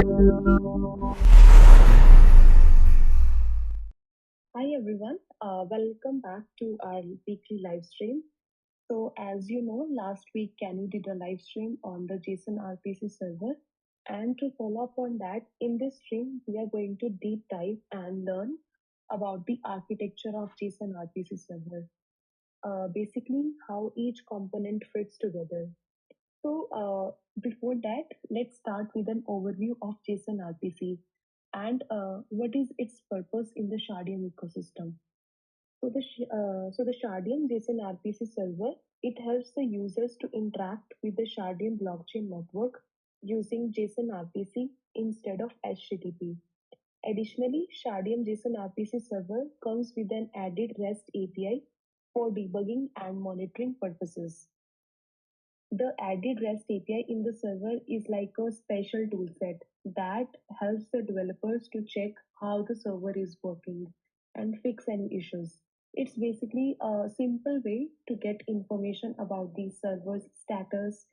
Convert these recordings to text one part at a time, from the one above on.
Hi everyone, welcome back to our weekly live stream. So, as you know, last week Kenny did a live stream on the JSON RPC server. And to follow up on that, in this stream, we are going to deep dive and learn about the architecture of JSON RPC server. Basically, how each component fits together. So, before that, let's start with an overview of JSON RPC and what is its purpose in the Shardeum ecosystem. So the Shardeum JSON RPC server, it helps the users to interact with the Shardeum blockchain network using JSON RPC instead of HTTP. Additionally, Shardeum JSON RPC server comes with an added REST API for debugging and monitoring purposes. The added REST API in the server is like a special toolset that helps the developers to check how the server is working and fix any issues. It's basically a simple way to get information about the server's status,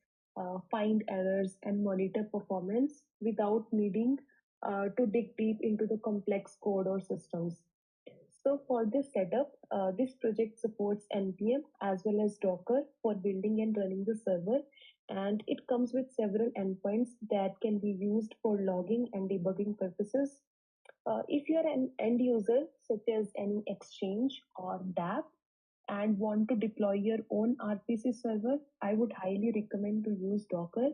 find errors, and monitor performance without needing to dig deep into the complex code or systems. So for this setup, this project supports NPM as well as Docker for building and running the server, and it comes with several endpoints that can be used for logging and debugging purposes. If you're an end user, such as any exchange or DApp, and want to deploy your own RPC server, I would highly recommend to use Docker.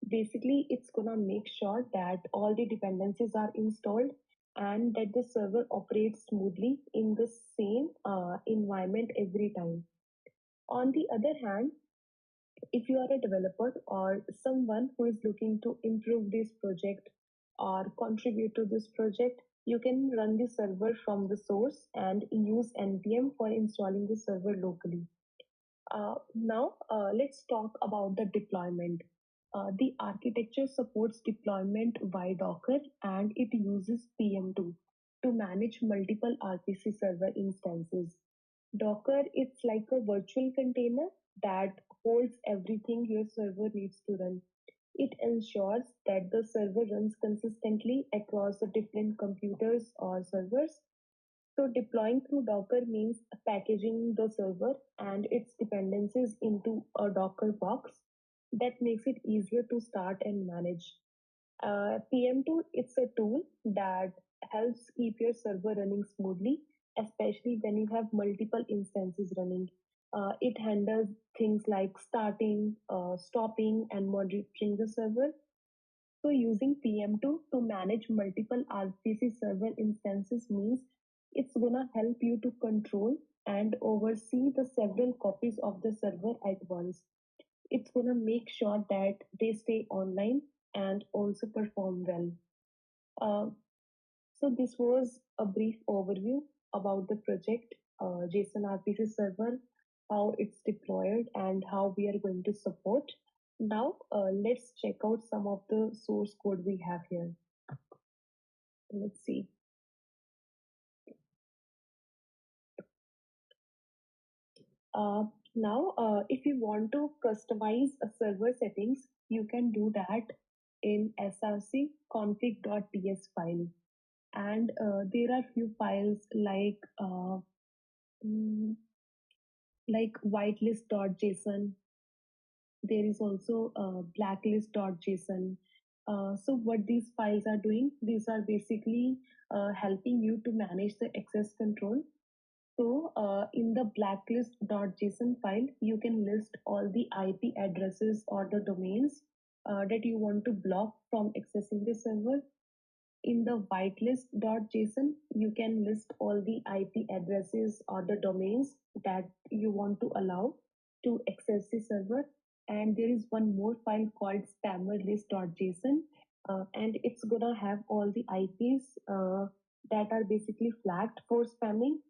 Basically, it's gonna make sure that all the dependencies are installed and that the server operates smoothly in the same environment every time. On the other hand, if you are a developer or someone who is looking to improve this project or contribute to this project, you can run the server from the source and use npm for installing the server locally. Now, let's talk about the deployment. The architecture supports deployment by Docker and it uses PM2 to manage multiple RPC server instances. Docker is like a virtual container that holds everything your server needs to run. It ensures that the server runs consistently across the different computers or servers. So deploying through Docker means packaging the server and its dependencies into a Docker box that makes it easier to start and manage. PM2, it's a tool that helps keep your server running smoothly, especially when you have multiple instances running. It handles things like starting, stopping, and monitoring the server. So using PM2 to manage multiple RPC server instances means it's gonna help you to control and oversee the several copies of the server at once. It's gonna make sure that they stay online and also perform well. Uh, so this was a brief overview about the project JSON RPC server, how it's deployed, and how we are going to support. Now, let's check out some of the source code we have here. Let's see. Uh, now, if you want to customize a server settings, you can do that in src config.ts file. And there are few files mm, like whitelist.json. There is also blacklist.json. So what these files are doing, these are basically helping you to manage the access control. So in the blacklist.json file, you can list all the IP addresses or the domains that you want to block from accessing the server. In the whitelist.json, you can list all the IP addresses or the domains that you want to allow to access the server. And there is one more file called spammerlist.json, and it's gonna have all the IPs that are basically flagged for spamming.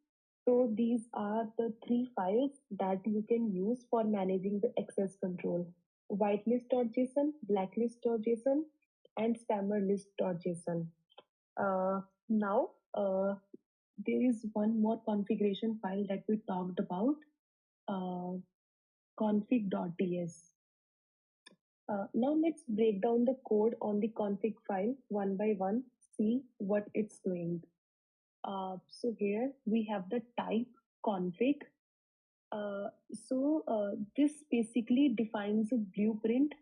So these are the three files that you can use for managing the access control: whitelist.json, blacklist.json, and spammerlist.json. Now, there is one more configuration file that we talked about, uh, config.ts. Now let's break down the code on the config file one by one, see what it's doing. So here we have the type config. This basically defines a blueprint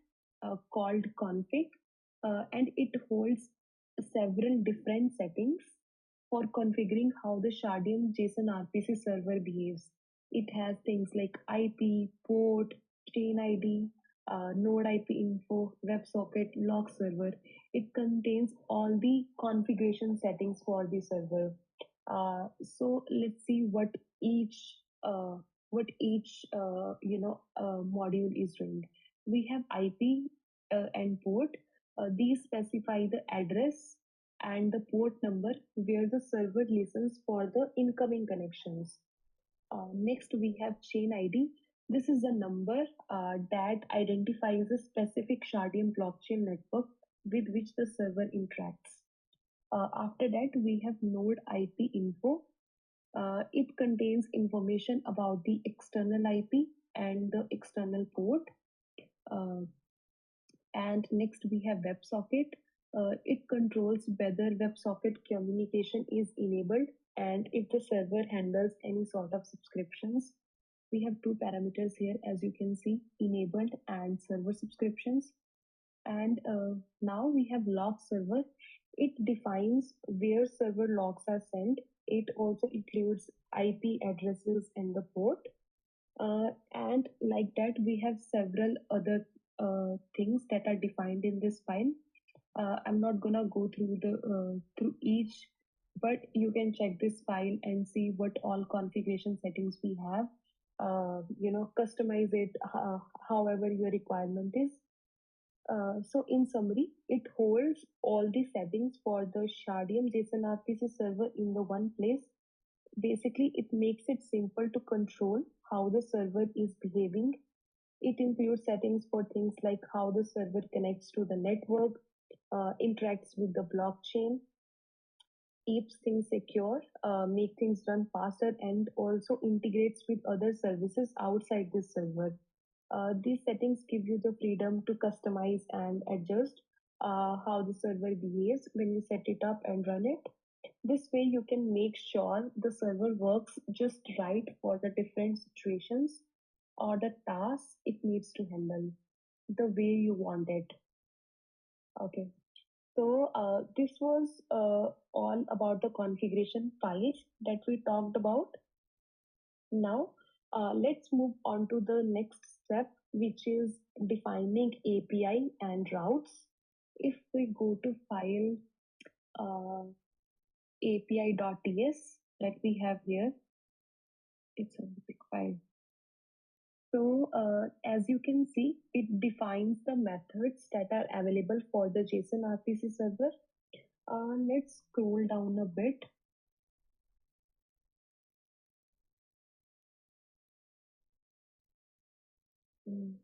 called config, and it holds several different settings for configuring how the Shardeum JSON RPC server behaves. It has things like IP, port, chain ID, node IP info, WebSocket, log server. It contains all the configuration settings for the server. So let's see uh, what each module is doing. We have IP and port. These specify the address and the port number where the server listens for the incoming connections. Next, we have chain ID. This is a number that identifies a specific Shardium blockchain network with which the server interacts. After that, we have node IP info. It contains information about the external IP and the external port. Uh, and next we have WebSocket. It controls whether WebSocket communication is enabled and if the server handles any sort of subscriptions. We have two parameters here, as you can see, enabled and server subscriptions. And now we have log server. It defines where server logs are sent. It also includes IP addresses and the port. And like that, we have several other things that are defined in this file. I'm not gonna go through the through each, but you can check this file and see what all configuration settings we have. Customize it however your requirement is. So in summary, it holds all the settings for the Shardium JSON RPC server in the one place. Basically, it makes it simple to control how the server is behaving. It includes settings for things like how the server connects to the network, interacts with the blockchain, keeps things secure, make things run faster, and also integrates with other services outside the server. These settings give you the freedom to customize and adjust how the server behaves when you set it up and run it. This way, you can make sure the server works just right for the different situations or the tasks it needs to handle the way you want it. Okay. So this was all about the configuration files that we talked about. Now, let's move on to the next step, which is defining API and routes. If we go to file api.ts that we have here, it's a big file. So as you can see, it defines the methods that are available for the JSON RPC server. Let's scroll down a bit. Mm,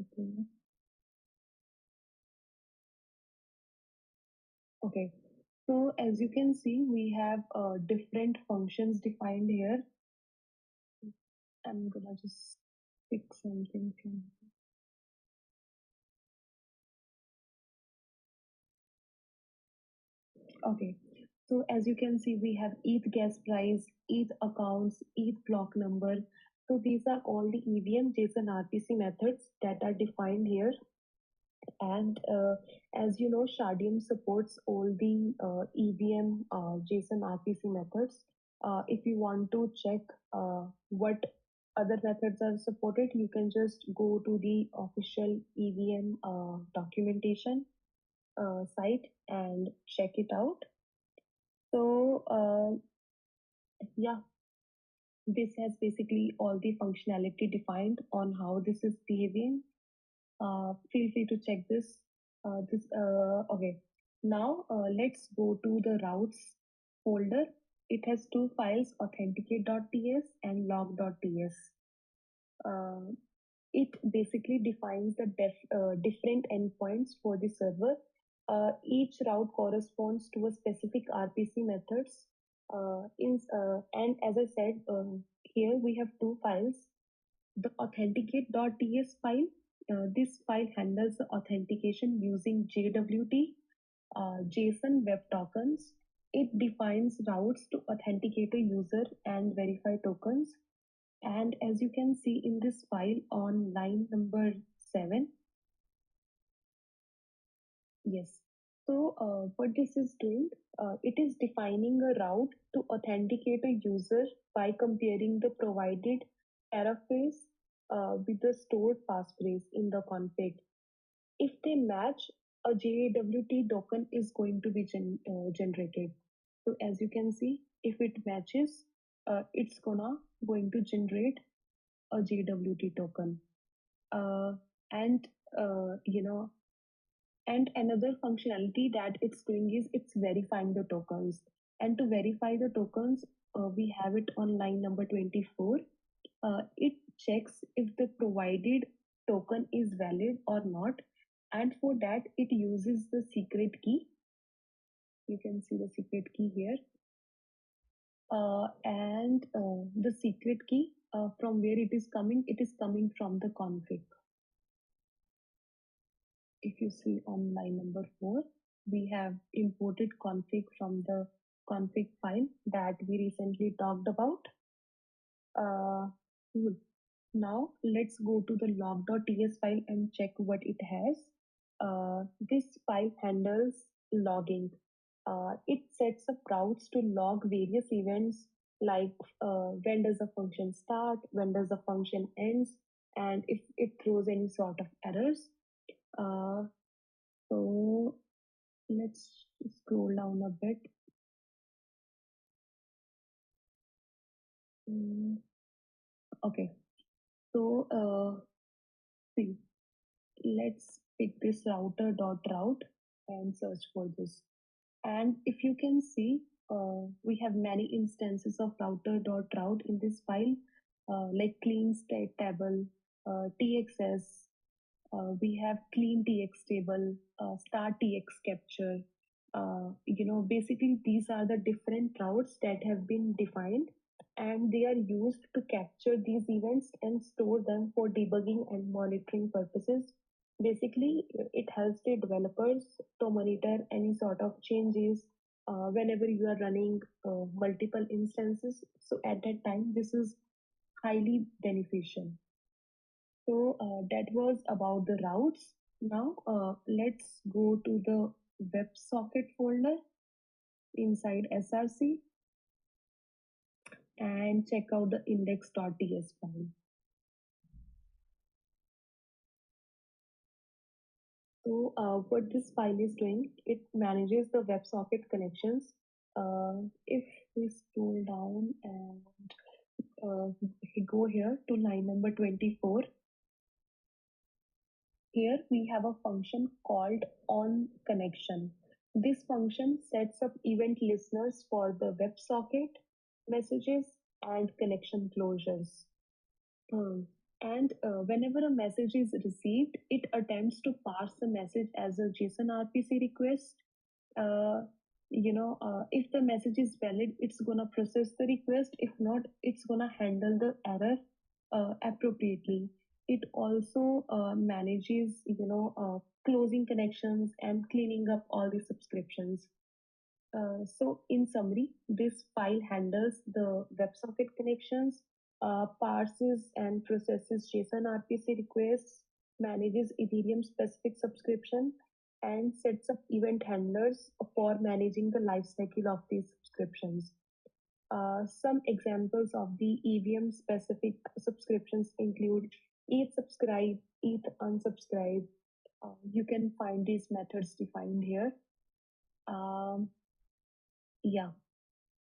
okay. Okay. So as you can see, we have different functions defined here. I'm gonna just pick something from. Okay. So as you can see, we have ETH gas price, ETH accounts, ETH block number. So these are all the EVM JSON RPC methods that are defined here. And as you know, Shardium supports all the EVM JSON RPC methods. If you want to check what other methods are supported, you can just go to the official EVM documentation site and check it out. So yeah, this has basically all the functionality defined on how this is behaving. Feel free to check this. Okay. Now let's go to the routes folder. It has two files, authenticate.ts and log.ts. Uh, it basically defines the different endpoints for the server. Each route corresponds to a specific RPC methods. And as I said, here we have two files. The authenticate.ts file, this file handles the authentication using JWT, JSON Web Tokens. It defines routes to authenticate a user and verify tokens. And as you can see in this file on line number 7, yes. So what this is doing, it is defining a route to authenticate a user by comparing the provided paraphrase with the stored passphrase in the config. If they match, a JWT token is going to be generated. So as you can see, if it matches, it's going to generate a JWT token. Uh, and you know, and another functionality that it's doing is it's verifying the tokens. And to verify the tokens, we have it on line number 24. It checks if the provided token is valid or not. And for that, it uses the secret key. You can see the secret key here. And the secret key, from where it is coming from the config. If you see on line number 4, we have imported config from the config file that we recently talked about. Cool. Now let's go to the log.ts file and check what it has. This file handles logging. It sets up routes to log various events like when does a function start, when does a function ends, and if it throws any sort of errors. Uh, so let's scroll down a bit. Mm, okay, so see, let's pick this router.route and search for this. And if you can see, we have many instances of router.route in this file, like clean state table, TXS, we have clean TX table, star TX capture. Basically these are the different routes that have been defined and they are used to capture these events and store them for debugging and monitoring purposes. Basically, it helps the developers to monitor any sort of changes whenever you are running multiple instances. So at that time, this is highly beneficial. So that was about the routes. Now let's go to the WebSocket folder inside SRC and check out the index.ts file. So what this file is doing, it manages the WebSocket connections. If we scroll down and go here to line number 24, here we have a function called onConnection. This function sets up event listeners for the WebSocket, messages, and connection closures. And whenever a message is received, it attempts to parse the message as a JSON RPC request. Uh, if the message is valid, it's gonna process the request. If not, it's gonna handle the error appropriately. It also manages, closing connections and cleaning up all the subscriptions. So in summary, this file handles the WebSocket connections, parses and processes JSON RPC requests, manages Ethereum specific subscription, and sets up event handlers for managing the lifecycle of these subscriptions. Some examples of the EVM specific subscriptions include ETH subscribe, ETH unsubscribe. You can find these methods defined here. Um, yeah.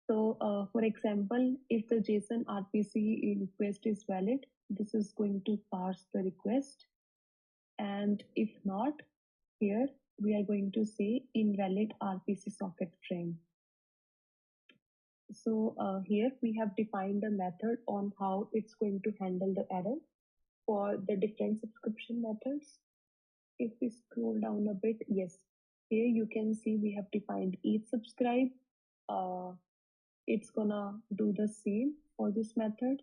So, for example, if the JSON RPC request is valid, this is going to parse the request. And if not, here we are going to say invalid RPC socket frame. So here we have defined a method on how it's going to handle the error for the different subscription methods. If we scroll down a bit, yes, here you can see we have defined each subscribe. It's gonna do the same for this method.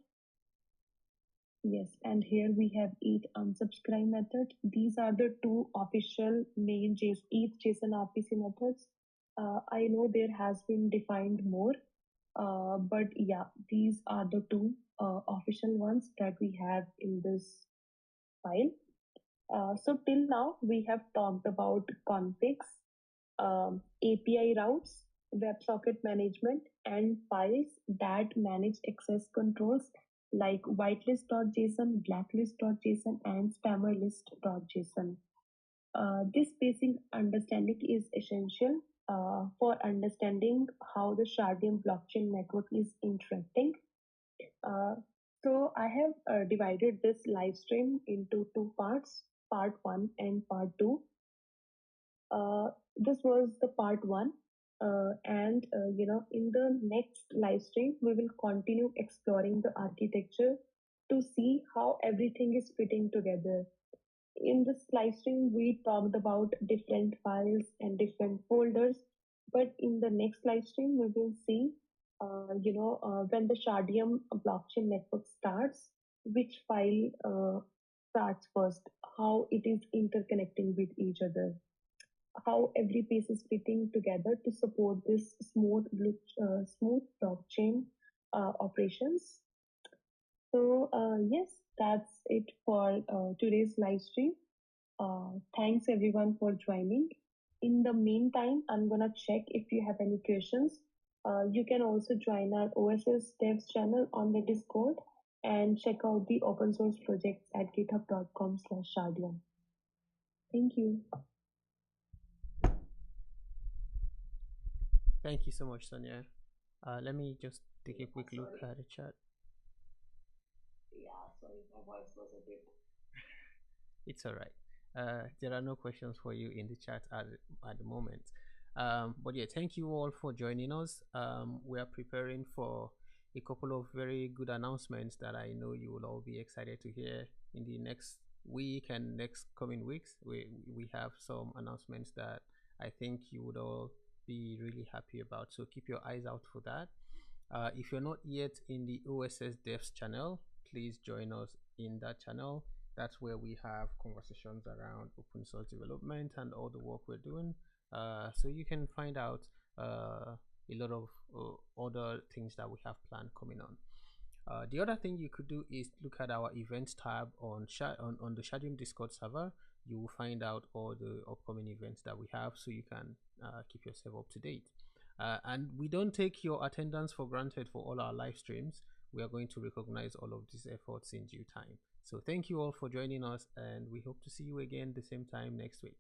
Yes, and here we have each unsubscribe method. These are the two official main each JSON RPC methods. I know there has been defined more, but yeah, these are the two official ones that we have in this file. So till now, we have talked about configs, API routes, WebSocket management, and files that manage access controls like whitelist.json, blacklist.json, and spammerlist.json. This basic understanding is essential for understanding how the Shardeum blockchain network is interacting. Uh, so I have divided this live stream into two parts, part one and part two. This was the part one, and in the next live stream, we will continue exploring the architecture to see how everything is fitting together. In this live stream, we talked about different files and different folders, but in the next live stream, we will see, when the Shardium blockchain network starts, which file starts first, how it is interconnecting with each other, how every piece is fitting together to support this smooth blockchain operations. So yes, that's it for today's live stream. Thanks everyone for joining. In the meantime, I'm gonna check if you have any questions. You can also join our OSS devs channel on the Discord and check out the open source projects at github.com/shardium. Thank you. Thank you so much, Sonia. Let me just take a quick look at the chat. Yeah, sorry, my voice was a bit. It's all right. There are no questions for you in the chat at the moment. But yeah, thank you all for joining us. We are preparing for a couple of very good announcements that I know you will all be excited to hear in the next week and next coming weeks. We have some announcements that I think you would all be really happy about. So keep your eyes out for that. If you're not yet in the OSS Devs channel, please join us in that channel. That's where we have conversations around open source development and all the work we're doing. So you can find out a lot of other things that we have planned coming on. The other thing you could do is look at our events tab on the Shardeum Discord server. You will find out all the upcoming events that we have, so you can keep yourself up to date. And we don't take your attendance for granted for all our live streams. We are going to recognize all of these efforts in due time. So thank you all for joining us, and we hope to see you again the same time next week.